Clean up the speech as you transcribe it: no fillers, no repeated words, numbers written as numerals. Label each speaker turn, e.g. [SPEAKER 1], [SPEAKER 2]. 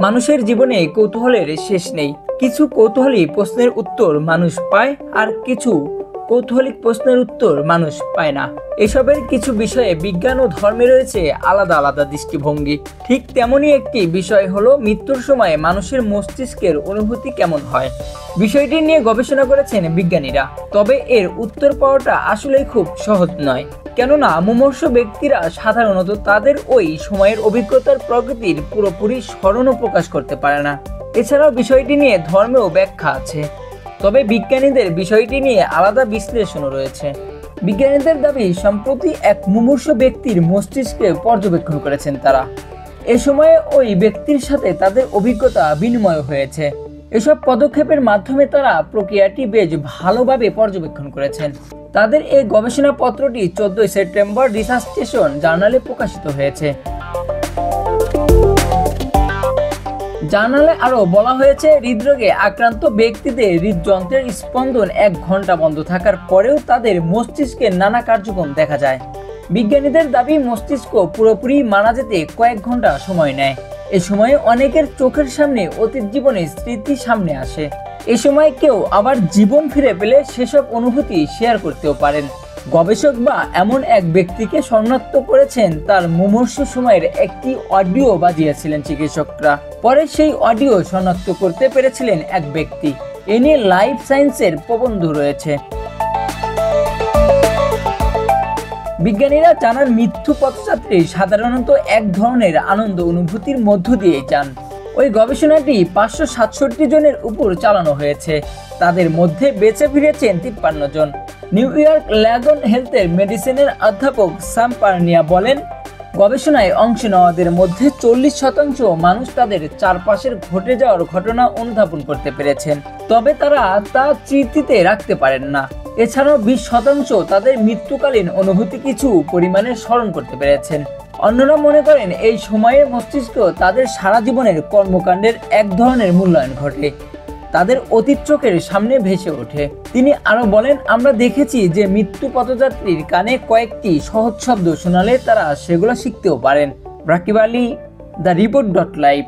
[SPEAKER 1] মানুষের জীবনে কৌতূহলের শেষ নেই। কিছু কৌতূহলী প্রশ্নের উত্তর মানুষ পায়, আর কিছু কৌতূহলিক প্রশ্নের উত্তর মানুষ পায় না। এসবের কিছু বিষয়ে বিজ্ঞান ও ধর্মে রয়েছে আলাদা আলাদা দৃষ্টিভঙ্গি। ঠিক তেমনই একটি বিষয় হলো মৃত্যুর সময় মানুষের মস্তিষ্কের অনুভূতি কেমন হয়। বিষয়টি নিয়ে গবেষণা করেছেন বিজ্ঞানীরা। তবে এর উত্তর পাওয়াটা আসলেই খুব সহজ নয়, কেননা মুমূর্ষু ব্যক্তিরা সাধারণত তাদের ওই সময়ের অভিজ্ঞতার প্রকৃতির পুরোপুরি স্মরণও প্রকাশ করতে পারে না। এছাড়াও বিষয়টি নিয়ে ধর্মেও ব্যাখ্যা আছে, তবে বিজ্ঞানীদের বিষয়টি নিয়ে আলাদা বিশ্লেষণও রয়েছে। বিজ্ঞানীদের দাবি, সম্প্রতি এক মুমূর্ষু ব্যক্তির মস্তিষ্কে পর্যবেক্ষণ করেছেন তারা। এ সময়ে ওই ব্যক্তির সাথে তাদের অভিজ্ঞতা বিনিময় হয়েছে। এসব পদক্ষেপের মাধ্যমে তারা প্রক্রিয়াটি বেশ ভালোভাবে পর্যবেক্ষণ করেছেন। তাদের এই গবেষণাপত্রটি 14 সেপ্টেম্বর রিসার্চেশন জার্নালে প্রকাশিত হয়েছে। জার্নালে আরও বলা হয়েছে, হৃদরোগে আক্রান্ত ব্যক্তিদের হৃদযন্ত্রের স্পন্দন 1 ঘন্টা বন্ধ থাকার পরেও তাদের মস্তিষ্কের নানা কার্যক্রম দেখা যায়। বিজ্ঞানীদের দাবি, মস্তিষ্ক পুরোপুরি মারা যেতে কয়েক ঘন্টা সময় নেয়। এ সময়ে অনেকের চোখের সামনে অতীত জীবনের স্মৃতি সামনে আসে। এ সময় কেউ আবার জীবন ফিরে পেলে সেসব অনুভূতি শেয়ার করতেও পারেন। গবেষক বা এমন এক ব্যক্তিকে শনাক্ত করেছেন, তার মুমূর্ষু সময়ের একটি অডিও বাজিয়েছিলেন চিকিৎসকরা। পরে সেই অডিও শনাক্ত করতে পেরেছিলেন এক ব্যক্তি। এ নিয়ে লাইফ সায়েন্সের প্রবন্ধ রয়েছে। বিজ্ঞানীরা জানান, মৃত্যু পথযাত্রী সাধারণত এক ধরনের আনন্দ অনুভূতির মধ্য দিয়ে যান। ওই গবেষণাটি 567 জনের উপর চালানো হয়েছে। তাদের মধ্যে বেঁচে ফিরেছেন 53 জন। নিউ ইয়র্ক ল্যাগন হেলথের মেডিসিনের অধ্যাপক সাম পার্নিয়া বলেন, গবেষণায় অংশ নেওয়াদের মধ্যে 40% মানুষ তাদের চারপাশের ঘটে যাওয়ার ঘটনা অনুধাবন করতে পেরেছেন, তবে তারা তা স্মৃতিতে রাখতে পারেন না। এছাড়াও 20% তাদের মৃত্যুকালীন অনুভূতি কিছু পরিমাণে স্মরণ করতে পেরেছেন। অন্যরা মনে করেন এই সময়ের মস্তিষ্ক তাদের সারা জীবনের কর্মকাণ্ডের এক ধরনের মূল্যায়ন ঘটে, তাদের অতীত চোখের সামনে ভেসে ওঠে। তিনি আরো বলেন, আমরা দেখেছি যে মৃত্যু পথযাত্রীর কানে কয়েকটি সহজ শব্দ শোনালে তারা সেগুলো শিখতেও পারেন। রাকিব আলী, দ্য রিপোর্ট.লাইভ।